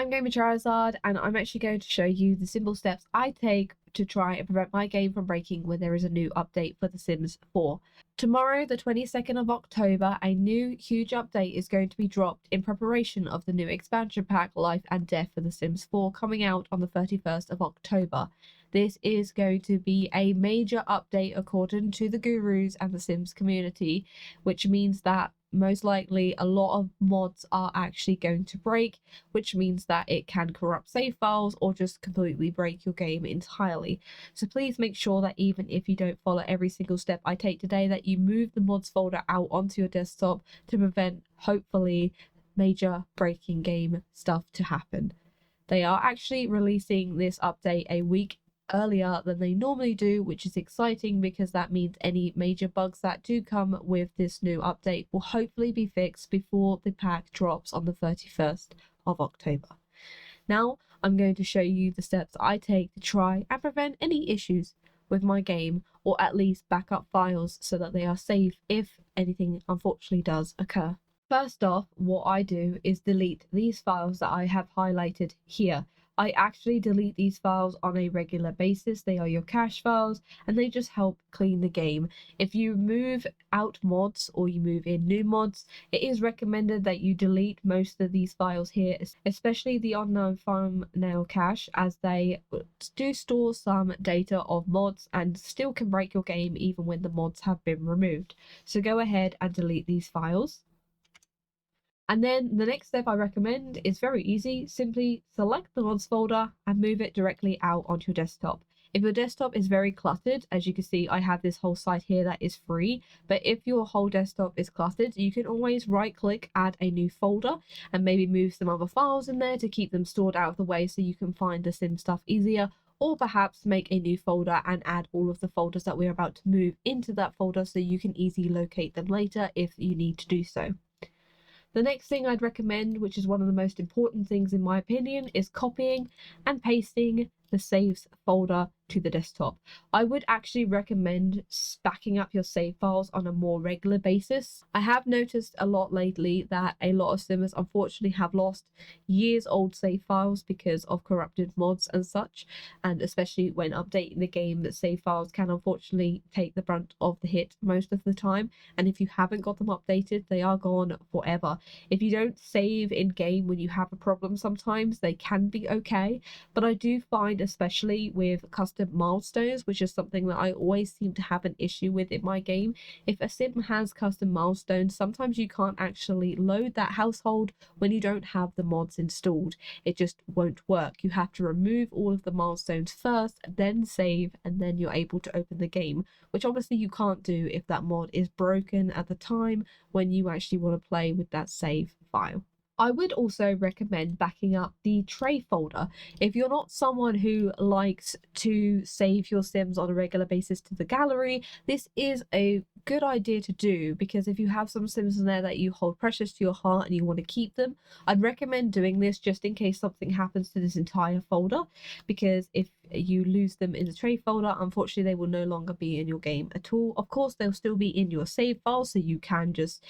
I'm Gamer Charizard, and I'm actually going to show you the simple steps I take to try and prevent my game from breaking when there is a new update for The Sims 4. Tomorrow, the 22nd of October, a new huge update is going to be dropped in preparation of the new expansion pack Life and Death for The Sims 4 coming out on the 31st of October. This is going to be a major update according to the gurus and the Sims community, which means that most likely a lot of mods are actually going to break, which means that it can corrupt save files or just completely break your game entirely. So please make sure that even if you don't follow every single step I take today, that you move the mods folder out onto your desktop to prevent, hopefully, major breaking game stuff to happen. They are actually releasing this update a week earlier than they normally do, which is exciting because that means any major bugs that do come with this new update will hopefully be fixed before the pack drops on the 31st of October. Now I'm going to show you the steps I take to try and prevent any issues with my game, or at least backup files so that they are safe if anything unfortunately does occur. First off, what I do is delete these files that I have highlighted here. I actually delete these files on a regular basis. They are your cache files and they just help clean the game. If you move out mods or you move in new mods, it is recommended that you delete most of these files here, especially the unknown thumbnail cache, as they do store some data of mods and still can break your game even when the mods have been removed. So go ahead and delete these files. And then the next step I recommend is very easy. Simply select the mods folder and move it directly out onto your desktop. If your desktop is very cluttered, as you can see, I have this whole site here that is free, but if your whole desktop is cluttered, you can always right click, add a new folder, and maybe move some other files in there to keep them stored out of the way so you can find the sim stuff easier, or perhaps make a new folder and add all of the folders that we're about to move into that folder so you can easily locate them later if you need to do so. The next thing I'd recommend, which is one of the most important things in my opinion, is copying and pasting the saves folder to the desktop. I would actually recommend backing up your save files on a more regular basis. I have noticed a lot lately that a lot of simmers unfortunately have lost years old save files because of corrupted mods and such, and especially when updating the game, that save files can unfortunately take the brunt of the hit most of the time, and if you haven't got them updated, they are gone forever. If you don't save in game when you have a problem, sometimes they can be okay, but I do find, especially with custom milestones, which is something that I always seem to have an issue with in my game. If a sim has custom milestones, sometimes you can't actually load that household when you don't have the mods installed. It just won't work. You have to remove all of the milestones first, then save, and then you're able to open the game, which obviously you can't do if that mod is broken at the time when you actually want to play with that save file. I would also recommend backing up the tray folder. If you're not someone who likes to save your sims on a regular basis to the gallery, this is a good idea to do, because if you have some sims in there that you hold precious to your heart and you want to keep them, I'd recommend doing this just in case something happens to this entire folder, because if you lose them in the tray folder, unfortunately they will no longer be in your game at all. Of course, they'll still be in your save file, so you can just,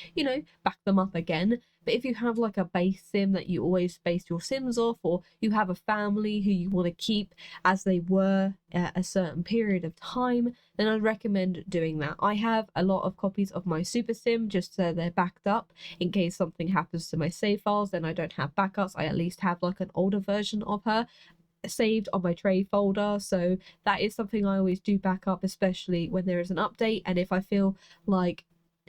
back them up again. But if you have like a base sim that you always base your sims off, or you have a family who you want to keep as they were at a certain period of time, then I'd recommend doing that. I have a lot of copies of my super sim just so they're backed up in case something happens to my save files. Then I don't have backups. I at least have like an older version of her saved on my tray folder, so that is something I always do back up, especially when there is an update, and if I feel like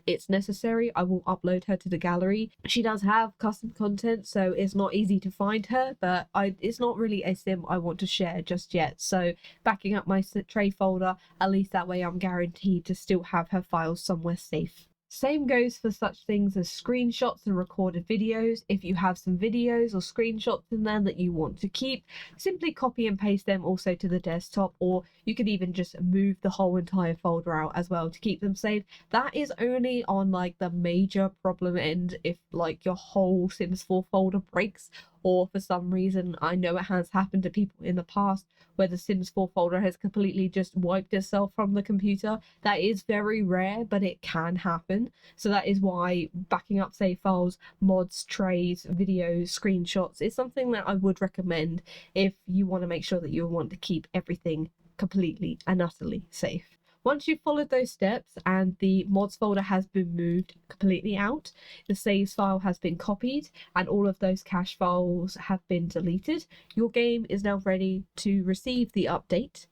it's necessary, I will upload her to the gallery. She does have custom content, so it's not easy to find her, but it's not really a sim I want to share just yet, so backing up my tray folder, at least that way I'm guaranteed to still have her files somewhere safe. Same goes for such things as screenshots and recorded videos. If you have some videos or screenshots in there that you want to keep, simply copy and paste them also to the desktop, or you could even just move the whole entire folder out as well to keep them safe. That is only on like the major problem end, if like your whole Sims 4 folder breaks, or for some reason, I know it has happened to people in the past where the Sims 4 folder has completely just wiped itself from the computer. That is very rare, but it can happen. So that is why backing up save files, mods, trays, videos, screenshots is something that I would recommend if you want to make sure that you want to keep everything completely and utterly safe. Once you've followed those steps and the mods folder has been moved completely out, the saves file has been copied, and all of those cache files have been deleted, your game is now ready to receive the update,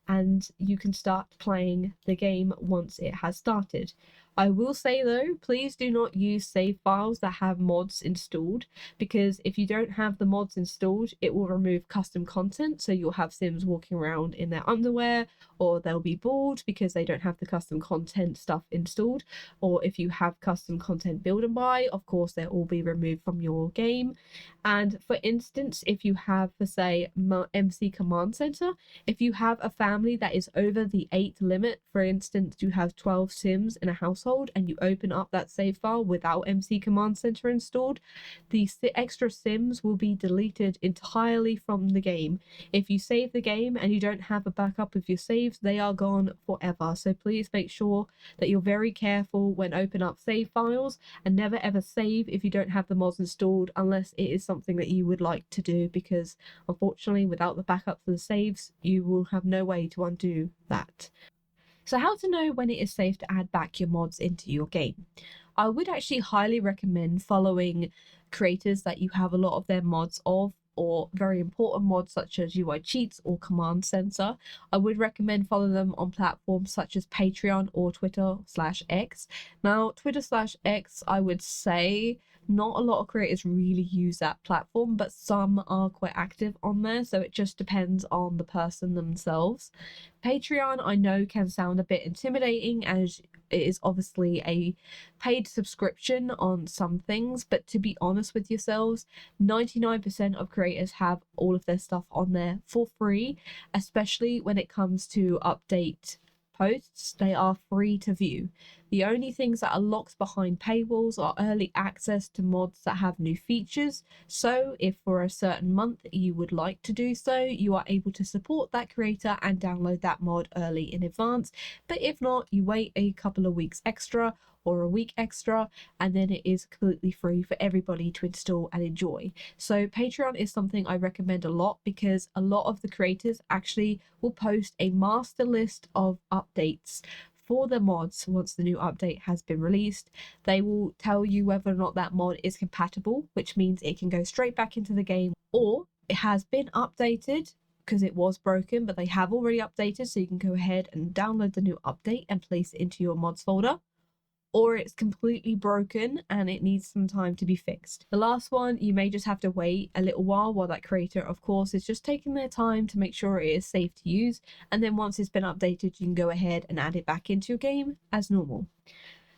and you can start playing the game once it has started. I will say though, please do not use save files that have mods installed, because if you don't have the mods installed, it will remove custom content. So you'll have Sims walking around in their underwear, or they'll be bald because they don't have the custom content stuff installed. Or if you have custom content build and buy, of course, they'll all be removed from your game. And for instance, if you have, for say, MC Command Center, if you have a family that is over the 8 limit, for instance, you have 12 Sims in a household and you open up that save file without MC Command Center installed, the extra Sims will be deleted entirely from the game. If you save the game and you don't have a backup of your saves, they are gone forever. So please make sure that you're very careful when open up save files, and never ever save if you don't have the mods installed, unless it is something that you would like to do, because unfortunately without the backup for the saves you will have no way to undo that. So how to know when it is safe to add back your mods into your game? I would actually highly recommend following creators that you have a lot of their mods of, or very important mods such as UI cheats or command center. I would recommend following them on platforms such as Patreon or Twitter/X. Now, Twitter/X, I would say not a lot of creators really use that platform, but some are quite active on there, so it just depends on the person themselves. Patreon, I know, can sound a bit intimidating as it is obviously a paid subscription on some things, but to be honest with yourselves, 99% of creators have all of their stuff on there for free, especially when it comes to update posts. They are free to view. The only things that are locked behind paywalls are early access to mods that have new features. So if for a certain month you would like to do so, you are able to support that creator and download that mod early in advance. But if not, you wait a couple of weeks extra or a week extra, and then it is completely free for everybody to install and enjoy. So Patreon is something I recommend a lot, because a lot of the creators actually will post a master list of updates for the mods. Once the new update has been released, they will tell you whether or not that mod is compatible, which means it can go straight back into the game, or it has been updated because it was broken, but they have already updated, so you can go ahead and download the new update and place it into your mods folder, or it's completely broken and it needs some time to be fixed. The last one, you may just have to wait a little while that creator, of course, is just taking their time to make sure it is safe to use, and then once it's been updated, you can go ahead and add it back into your game as normal.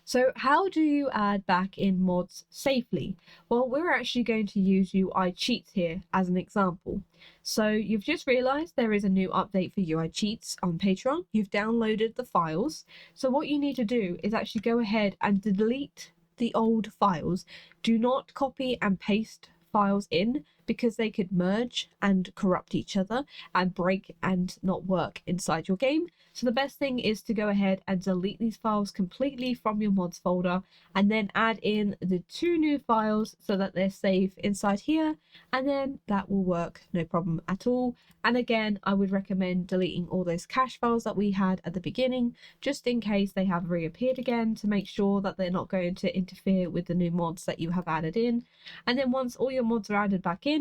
So how do you add back in mods safely? Well, we're actually going to use UI cheats here as an example. So you've just realized there is a new update for UI cheats on Patreon. You've downloaded the files. So what you need to do is actually go ahead and delete the old files. Do not copy and paste files in, because they could merge and corrupt each other and break and not work inside your game. So the best thing is to go ahead and delete these files completely from your mods folder, and then add in the 2 new files so that they're safe inside here, and then that will work no problem at all. And again, I would recommend deleting all those cache files that we had at the beginning, just in case they have reappeared again, to make sure that they're not going to interfere with the new mods that you have added in. And then once all your mods are added back in,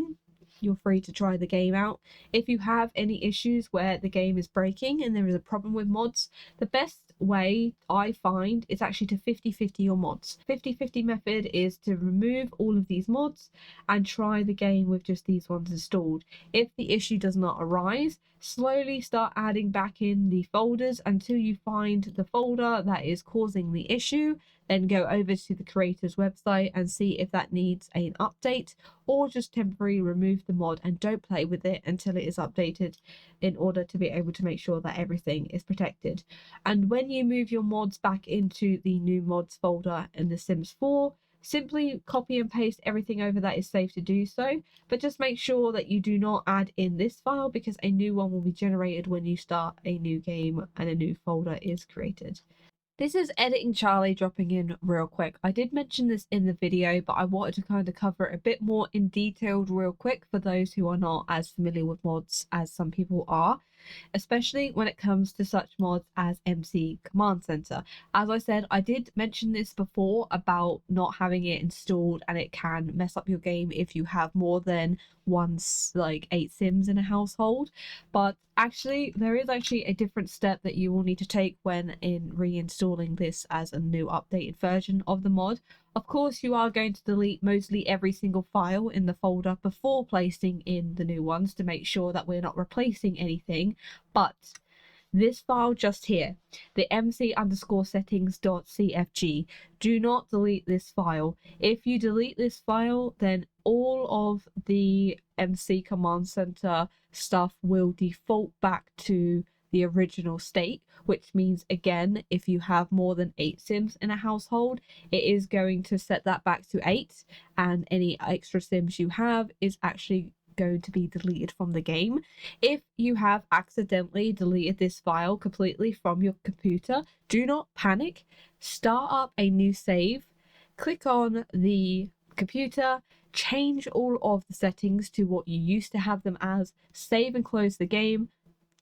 you're free to try the game out. If you have any issues where the game is breaking and there is a problem with mods, the best way I find is actually to 50/50 your mods. 50/50 method is to remove all of these mods and try the game with just these ones installed. If the issue does not arise, slowly start adding back in the folders until you find the folder that is causing the issue. Then go over to the creator's website and see if that needs an update, or just temporarily remove the mod and don't play with it until it is updated, in order to be able to make sure that everything is protected. And when you move your mods back into the new mods folder in The Sims 4, simply copy and paste everything over that is safe to do so, but just make sure that you do not add in this file because a new one will be generated when you start a new game and a new folder is created. This is Editing Charlie dropping in real quick. I did mention this in the video, but I wanted to kind of cover it a bit more in detail real quick for those who are not as familiar with mods as some people are, especially when it comes to such mods as MC Command Center. As I said, I did mention this before about not having it installed, and it can mess up your game if you have more than like 8 sims in a household. But actually, there is actually a different step that you will need to take when reinstalling this as a new updated version of the mod. Of course, you are going to delete mostly every single file in the folder before placing in the new ones to make sure that we're not replacing anything, but this file just here, the mc_settings.cfg, do not delete this file. If you delete this file, then all of the MC Command Center stuff will default back to the original state, which means, again, if you have more than 8 sims in a household, it is going to set that back to 8, and any extra sims you have is actually going to be deleted from the game. If you have accidentally deleted this file completely from your computer, do not panic. Start up a new save, click on the computer, change all of the settings to what you used to have them as, save and close the game,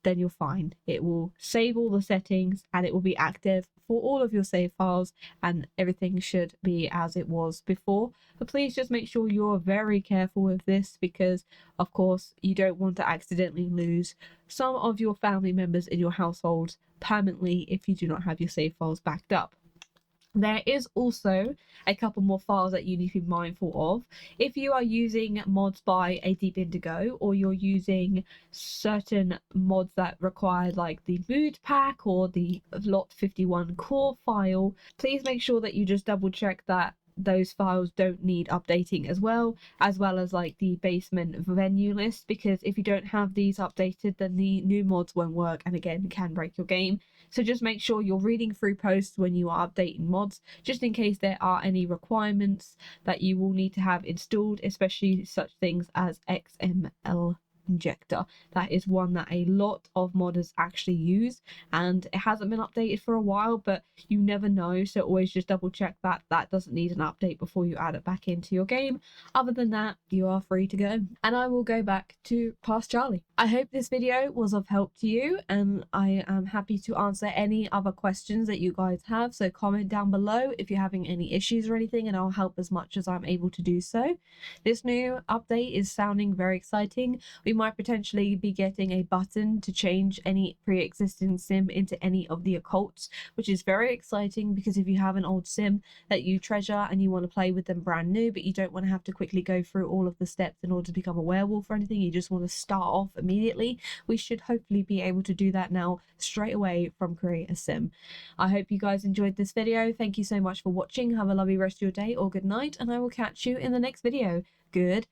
then you're fine. It will save all the settings and it will be active for all of your save files, and everything should be as it was before. But please just make sure you're very careful with this, because of course you don't want to accidentally lose some of your family members in your household permanently if you do not have your save files backed up. There is also a couple more files that you need to be mindful of. If you are using mods by a Deep Indigo, or you're using certain mods that require like the mood pack or the lot 51 core file, please make sure that you just double check that those files don't need updating as well as like the basement venue list, because if you don't have these updated, then the new mods won't work and again can break your game. So just make sure you're reading through posts when you are updating mods, just in case there are any requirements that you will need to have installed, especially such things as XML injector. That is one that a lot of modders actually use, and it hasn't been updated for a while, but you never know, so always just double check that that doesn't need an update before you add it back into your game. Other than that, you are free to go, and I will go back to past Charlie. I hope this video was of help to you, and I am happy to answer any other questions that you guys have, so comment down below if you're having any issues or anything, and I'll help as much as I'm able to do so. This new update is sounding very exciting. We might potentially be getting a button to change any pre-existing sim into any of the occults, which is very exciting, because if you have an old sim that you treasure and you want to play with them brand new, but you don't want to have to quickly go through all of the steps in order to become a werewolf or anything, you just want to start off immediately, we should hopefully be able to do that now straight away from Create a Sim. I hope you guys enjoyed this video. Thank you so much for watching. Have a lovely rest of your day or good night, and I will catch you in the next video. Goodbye.